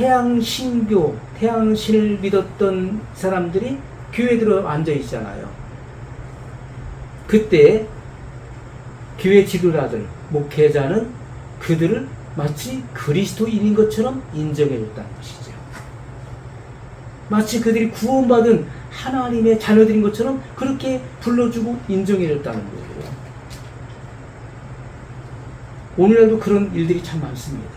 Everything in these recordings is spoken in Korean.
태양신교, 태양신을 믿었던 사람들이 교회에 들어 앉아 있잖아요. 그때 교회 지도자들, 목회자는 그들을 마치 그리스도인인 것처럼 인정해 줬다는 것이죠. 마치 그들이 구원받은 하나님의 자녀들인 것처럼 그렇게 불러주고 인정해 줬다는 거예요. 오늘날도 그런 일들이 참 많습니다.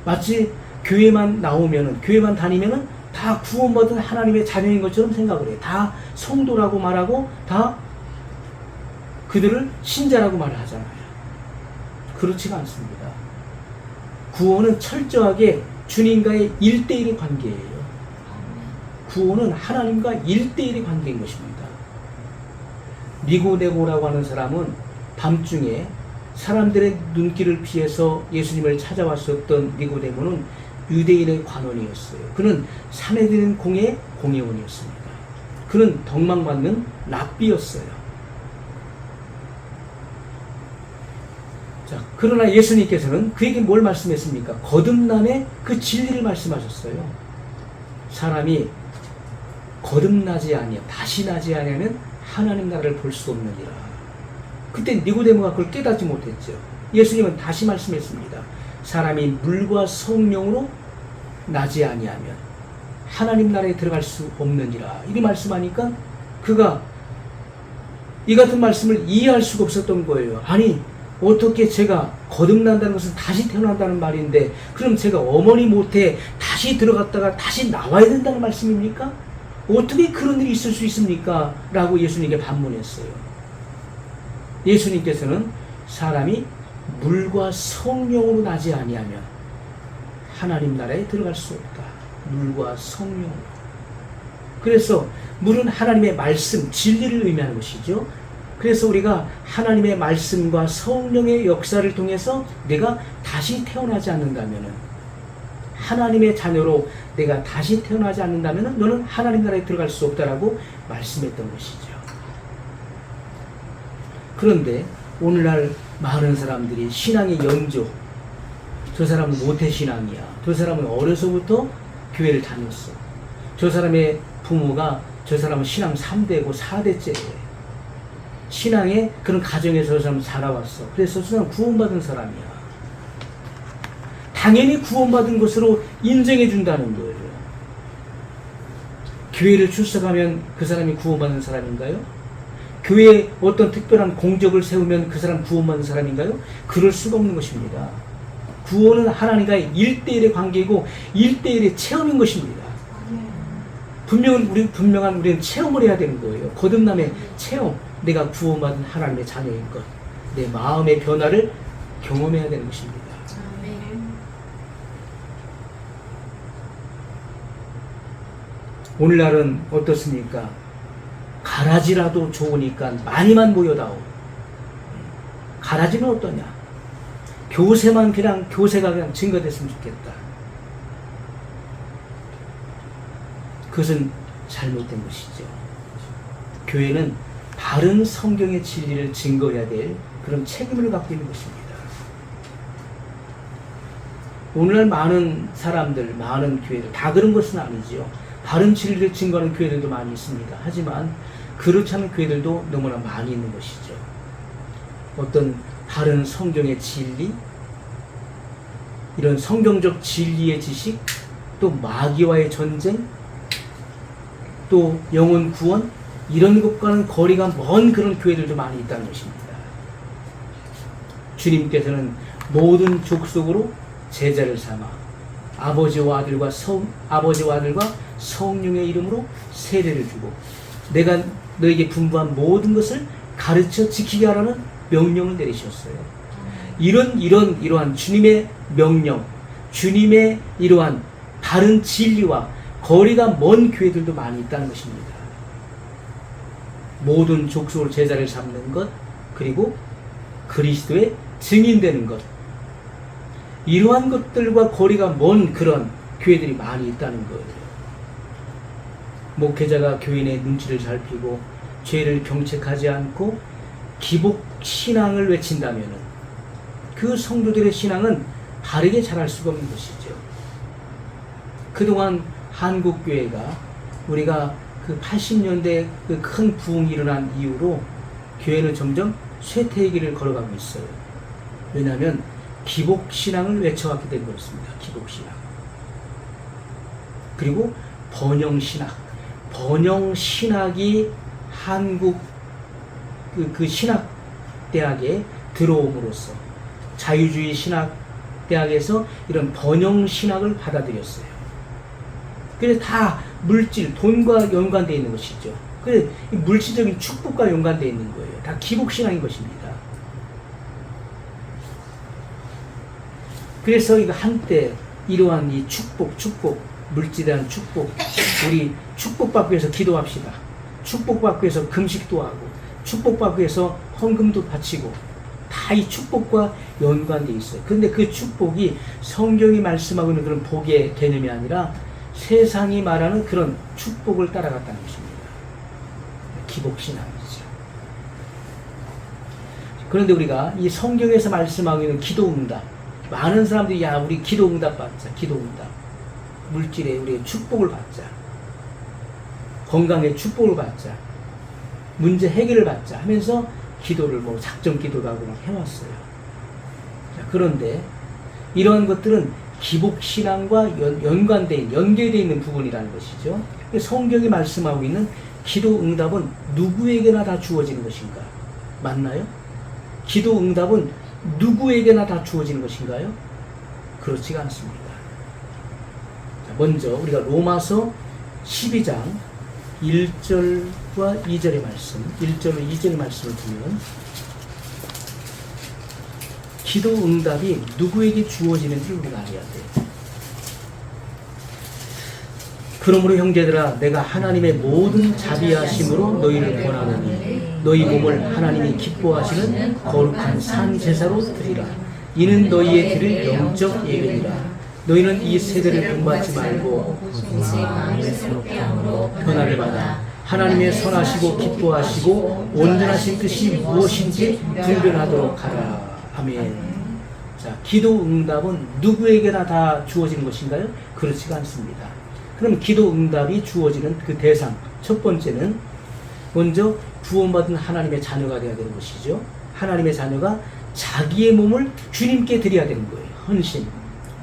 마치 교회만 나오면은, 교회만 다니면은 다 구원받은 하나님의 자녀인 것처럼 생각을 해요. 다 성도라고 말하고 다 그들을 신자라고 말을 하잖아요. 그렇지가 않습니다. 구원은 철저하게 주님과의 1대1의 관계예요. 구원은 하나님과 1대1의 관계인 것입니다. 니고데모라고 하는 사람은 밤중에 사람들의 눈길을 피해서 예수님을 찾아왔었던 니고데모는 유대인의 관원이었어요. 그는 사내들인 공의 공회원이었습니다. 그는 덕망받는 랍비였어요. 자, 그러나 예수님께서는 그에게 뭘 말씀했습니까? 거듭남의 그 진리를 말씀하셨어요. 사람이 거듭나지 아니하면, 다시 나지 아니하면 하나님 나라를 볼 수 없느니라. 그때 니고데모가 그걸 깨닫지 못했죠. 예수님은 다시 말씀했습니다. 사람이 물과 성령으로 나지 아니하면 하나님 나라에 들어갈 수 없느니라. 이리 말씀하니까 그가 이 같은 말씀을 이해할 수가 없었던 거예요. 아니, 어떻게 제가 거듭난다는 것은 다시 태어난다는 말인데, 그럼 제가 어머니 모태에 다시 들어갔다가 다시 나와야 된다는 말씀입니까? 어떻게 그런 일이 있을 수 있습니까? 라고 예수님께 반문했어요. 예수님께서는 사람이 물과 성령으로 나지 아니하면 하나님 나라에 들어갈 수 없다. 물과 성령으로. 그래서 물은 하나님의 말씀, 진리를 의미하는 것이죠. 그래서 우리가 하나님의 말씀과 성령의 역사를 통해서 내가 다시 태어나지 않는다면, 하나님의 자녀로 내가 다시 태어나지 않는다면 너는 하나님 나라에 들어갈 수 없다라고 말씀했던 것이죠. 그런데 오늘날 많은 사람들이 신앙의 연조, 저 사람은 모태신앙이야, 저 사람은 어려서부터 교회를 다녔어, 저 사람의 부모가 저 사람은 신앙 3대고 4대째예요. 신앙의 그런 가정에서 저 사람 살아왔어. 그래서 저 사람 구원받은 사람이야. 당연히 구원받은 것으로 인정해 준다는 거예요. 교회를 출석하면 그 사람이 구원받은 사람인가요? 교회에 어떤 특별한 공적을 세우면 그 사람 구원받은 사람인가요? 그럴 수가 없는 것입니다. 구원은 하나님과의 1대1의 관계이고 1대1의 체험인 것입니다. 분명한 우리는 체험을 해야 되는 거예요. 거듭남의 체험. 내가 구원받은 하나님의 자녀인 것. 내 마음의 변화를 경험해야 되는 것입니다. 오늘날은 어떻습니까? 가라지라도 좋으니까 많이만 모여다오. 가라지는 어떠냐? 교세가 그냥 증거됐으면 좋겠다. 그것은 잘못된 것이죠. 교회는 바른 성경의 진리를 증거해야 될 그런 책임을 갖고 있는 것입니다. 오늘날 많은 사람들, 많은 교회들, 다 그런 것은 아니지요. 바른 진리를 증거하는 교회들도 많이 있습니다. 하지만 그렇지 않은 교회들도 너무나 많이 있는 것이죠. 어떤 바른 성경의 진리, 이런 성경적 진리의 지식, 또 마귀와의 전쟁, 또 영혼 구원, 이런 것과는 거리가 먼 그런 교회들도 많이 있다는 것입니다. 주님께서는 모든 족속으로 제자를 삼아 아버지와 아들과 성령의 이름으로 세례를 주고 내가 너에게 분부한 모든 것을 가르쳐 지키게 하라는 명령을 내리셨어요. 이러한 주님의 명령, 주님의 이러한 바른 진리와 거리가 먼 교회들도 많이 있다는 것입니다. 모든 족속으로 제자를 삼는 것, 그리고 그리스도의 증인되는 것, 이러한 것들과 거리가 먼 그런 교회들이 많이 있다는 거예요. 목회자가 교인의 눈치를 살피고 죄를 경책하지 않고 기복 신앙을 외친다면 그 성도들의 신앙은 바르게 자랄 수가 없는 것이죠. 그동안 한국교회가 우리가 그 80년대 그 큰 부흥이 일어난 이후로 교회는 점점 쇠퇴의 길을 걸어가고 있어요. 왜냐하면 기복신앙을 외쳐왔기 때문에 그렇습니다. 기복신앙. 그리고 번영신학. 번영신학이 한국 그 신학대학에 들어옴으로써 자유주의 신학대학에서 이런 번영신학을 받아들였어요. 그래서 다 물질, 돈과 연관되어 있는 것이죠. 그래서 물질적인 축복과 연관되어 있는 거예요. 다 기복신앙인 것입니다. 그래서 이거 한때 이러한 이 축복, 물질에 대한 축복, 우리 축복받기 위해서 기도합시다. 축복받기 위해서 금식도 하고, 축복받기 위해서 헌금도 바치고, 다 이 축복과 연관되어 있어요. 그런데 그 축복이 성경이 말씀하고 있는 그런 복의 개념이 아니라 세상이 말하는 그런 축복을 따라갔다는 것입니다. 기복신앙이죠. 그런데 우리가 이 성경에서 말씀하고 있는 기도응답, 많은 사람들이 야 우리 기도응답 받자, 기도응답, 물질에 우리의 축복을 받자, 건강에 축복을 받자, 문제 해결을 받자 하면서 기도를 뭐 작정 기도도 하고 막 해왔어요. 자, 그런데 이러한 것들은 기복신앙과 연계되어 있는 부분이라는 것이죠. 성경이 말씀하고 있는 기도응답은 누구에게나 다 주어지는 것인가? 맞나요? 기도응답은 누구에게나 다 주어지는 것인가요? 그렇지가 않습니다. 자, 먼저 우리가 로마서 12장 1절과 2절의 말씀, 1절과 2절의 말씀을 보면 기도응답이 누구에게 주어지는지 우리가 알아야 돼요. 그러므로 형제들아 내가 하나님의 모든 자비하심으로 너희를 권하노니 너희 몸을 하나님이 기뻐하시는 거룩한 산 제사로 드리라. 이는 너희의 드릴 영적 예배니라. 너희는 이 세대를 본받지 말고 변화를 받아 하나님의 선하시고 기뻐하시고 온전하신 뜻이 무엇인지 분별하도록 하라. 아멘. 자, 기도 응답은 누구에게나 다 주어지는 것인가요? 그렇지가 않습니다. 그럼 기도 응답이 주어지는 그 대상, 첫 번째는 먼저 구원받은 하나님의 자녀가 되어야 되는 것이죠. 하나님의 자녀가 자기의 몸을 주님께 드려야 되는 거예요. 헌신.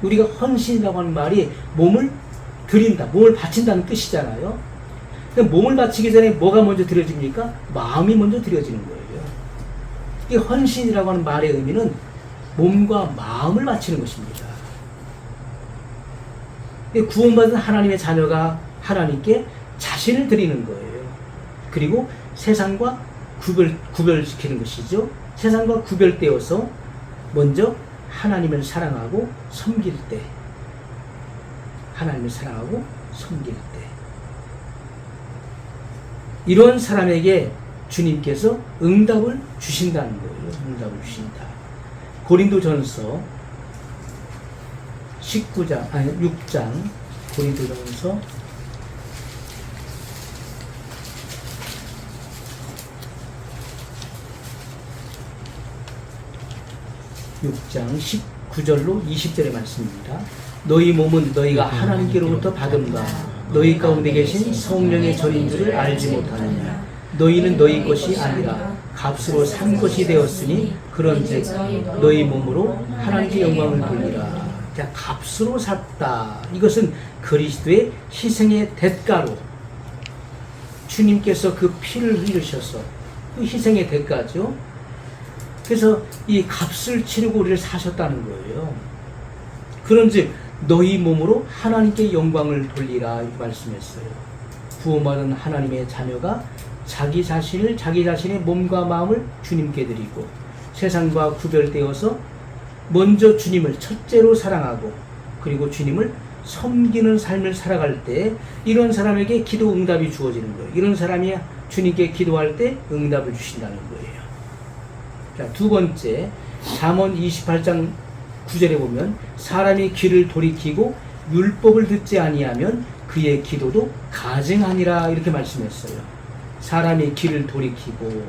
우리가 헌신이라고 하는 말이 몸을 드린다, 몸을 바친다는 뜻이잖아요. 그럼 몸을 바치기 전에 뭐가 먼저 드려집니까? 마음이 먼저 드려지는 거예요. 이 헌신이라고 하는 말의 의미는 몸과 마음을 바치는 것입니다. 구원받은 하나님의 자녀가 하나님께 자신을 드리는 거예요. 그리고 세상과 구별시키는 것이죠. 세상과 구별되어서 먼저 하나님을 사랑하고 섬길 때, 하나님을 사랑하고 섬길 때, 이런 사람에게 주님께서 응답을 주신다는 거예요. 응답을 주신다. 고린도전서 6장 고린도전서 6장 19절로 20절의 말씀입니다. 너희 몸은 너희가 하나님께로부터 받은 바 너희 가운데 계신 성령의 전인 줄을 알지 못하느냐. 너희는 너희 것이 아니라 값으로 산 것이 되었으니 그런즉 너희 몸으로 하나님께 영광을 돌리라. 자, 값으로 샀다. 이것은 그리스도의 희생의 대가로 주님께서 그 피를 흘리셔서 그 희생의 대가죠. 그래서 이 값을 치르고 우리를 사셨다는 거예요. 그런즉 너희 몸으로 하나님께 영광을 돌리라 이렇게 말씀했어요. 구원받은 하나님의 자녀가 자기 자신의 몸과 마음을 주님께 드리고 세상과 구별되어서 먼저 주님을 첫째로 사랑하고 그리고 주님을 섬기는 삶을 살아갈 때 이런 사람에게 기도 응답이 주어지는 거예요. 이런 사람이 주님께 기도할 때 응답을 주신다는 거예요. 자, 두 번째, 잠언 28장 9절에 보면 사람이 귀를 돌이키고 율법을 듣지 아니하면 그의 기도도 가증하니라 이렇게 말씀했어요. 사람이 귀를 돌이키고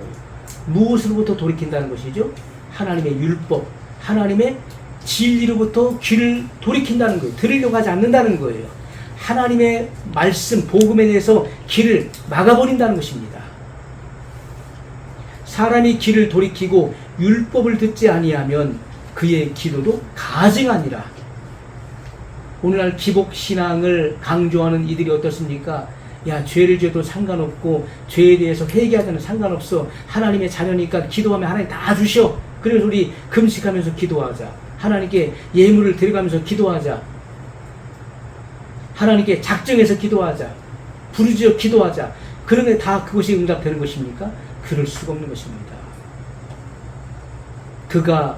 무엇으로부터 돌이킨다는 것이죠? 하나님의 율법, 하나님의 진리로부터 귀를 돌이킨다는 거예요. 들으려고 하지 않는다는 거예요. 하나님의 말씀, 복음에 대해서 길을 막아버린다는 것입니다. 사람이 길을 돌이키고 율법을 듣지 아니하면 그의 기도도 가증하니라. 오늘날 기복신앙을 강조하는 이들이 어떻습니까? 야, 죄를 지어도 상관없고 죄에 대해서 회개하자는 상관없어. 하나님의 자녀니까 기도하면 하나님 다 주셔. 그래서 우리 금식하면서 기도하자. 하나님께 예물을 드려가면서 기도하자. 하나님께 작정해서 기도하자. 부르짖어 기도하자. 그런데 다 그것이 응답되는 것입니까? 그럴 수가 없는 것입니다. 그가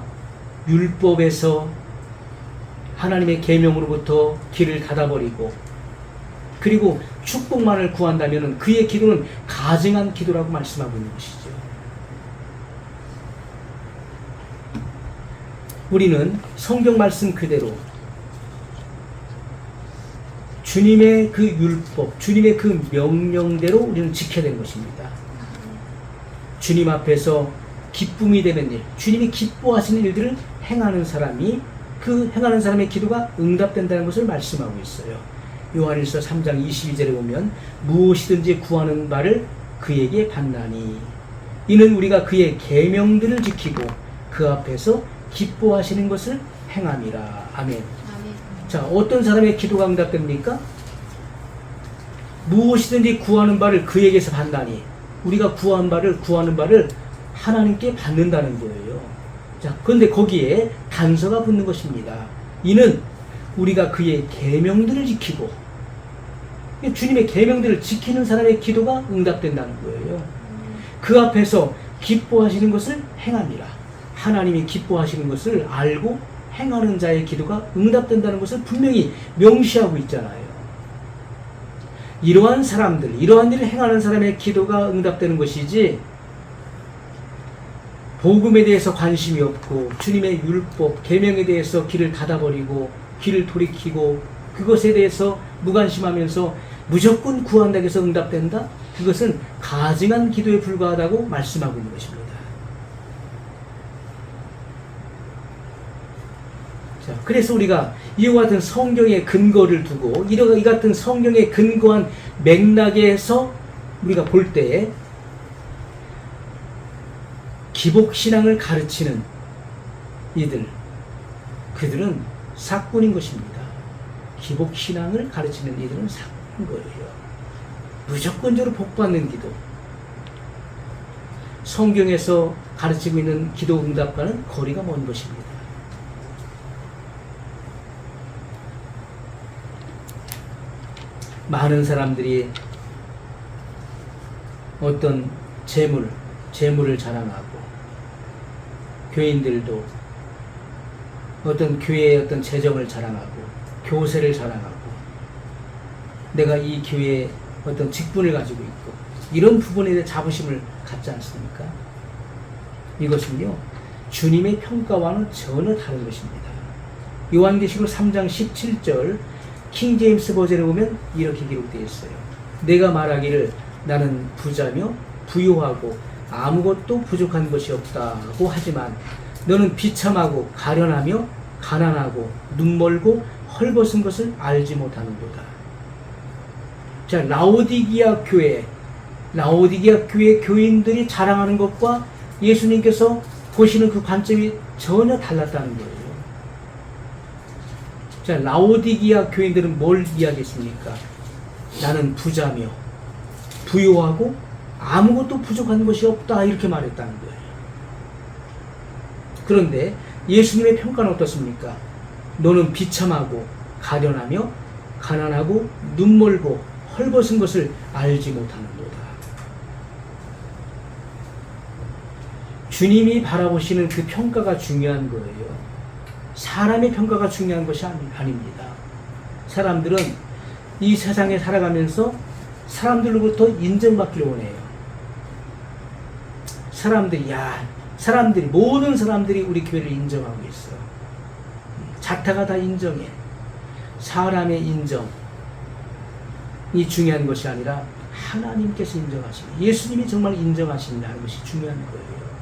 율법에서 하나님의 계명으로부터 길을 닫아버리고 그리고 축복만을 구한다면 그의 기도는 가증한 기도라고 말씀하고 있는 것이죠. 우리는 성경 말씀 그대로 주님의 그 율법, 주님의 그 명령대로 우리는 지켜야 되는 것입니다. 주님 앞에서 기쁨이 되는 일, 주님이 기뻐하시는 일들을 행하는 사람이 그 행하는 사람의 기도가 응답된다는 것을 말씀하고 있어요. 요한일서 3장 22절에 보면 무엇이든지 구하는 바를 그에게 받나니 이는 우리가 그의 계명들을 지키고 그 앞에서 기뻐하시는 것을 행함이라. 아멘. 자, 어떤 사람의 기도가 응답됩니까? 무엇이든지 구하는 바를 그에게서 받나니 우리가 구하는 바를 하나님께 받는다는 거예요. 자, 그런데 거기에 단서가 붙는 것입니다. 이는 우리가 그의 계명들을 지키고 주님의 계명들을 지키는 사람의 기도가 응답된다는 거예요. 그 앞에서 기뻐하시는 것을 행함이라. 하나님이 기뻐하시는 것을 알고 행하는 자의 기도가 응답된다는 것을 분명히 명시하고 있잖아요. 이러한 사람들, 이러한 일을 행하는 사람의 기도가 응답되는 것이지 복음에 대해서 관심이 없고 주님의 율법, 계명에 대해서 길을 닫아버리고 길을 돌이키고 그것에 대해서 무관심하면서 무조건 구한다고 해서 응답된다? 그것은 가증한 기도에 불과하다고 말씀하고 있는 것입니다. 자, 그래서 우리가 이와 같은 성경의 근거를 두고 이 같은 성경에 근거한 맥락에서 우리가 볼 때 기복신앙을 가르치는 그들은 사꾼인 것입니다. 기복신앙을 가르치는 이들은 사꾼인 거예요. 무조건적으로 복받는 기도. 성경에서 가르치고 있는 기도 응답과는 거리가 먼 것입니다. 많은 사람들이 어떤 재물을 자랑하고 교인들도 어떤 교회의 어떤 재정을 자랑하고 교세를 자랑하고 내가 이 교회에 어떤 직분을 가지고 있고 이런 부분에 대해 자부심을 갖지 않습니까? 이것은요 주님의 평가와는 전혀 다른 것입니다. 요한계시록 3장 17절 킹제임스 버전에 보면 이렇게 기록되어 있어요. 내가 말하기를 나는 부자며 부요하고 아무것도 부족한 것이 없다고 하지만 너는 비참하고 가련하며 가난하고 눈멀고 헐벗은 것을 알지 못하는도다. 자, 라오디게아 교회 교인들이 자랑하는 것과 예수님께서 보시는 그 관점이 전혀 달랐다는 거예요. 자, 라오디게아 교인들은 뭘 이야기했습니까? 나는 부자며 부요하고 아무것도 부족한 것이 없다 이렇게 말했다는 거예요. 그런데 예수님의 평가는 어떻습니까? 너는 비참하고 가련하며 가난하고 눈멀고 헐벗은 것을 알지 못하는도다. 주님이 바라보시는 그 평가가 중요한 거예요. 사람의 평가가 중요한 것이 아닙니다. 사람들은 이 세상에 살아가면서 사람들로부터 인정받기를 원해요. 모든 사람들이 우리 교회를 인정하고 있어. 자타가 다 인정해. 사람의 인정이 중요한 것이 아니라 하나님께서 인정하시는, 예수님이 정말 인정하신다는 것이 중요한 거예요.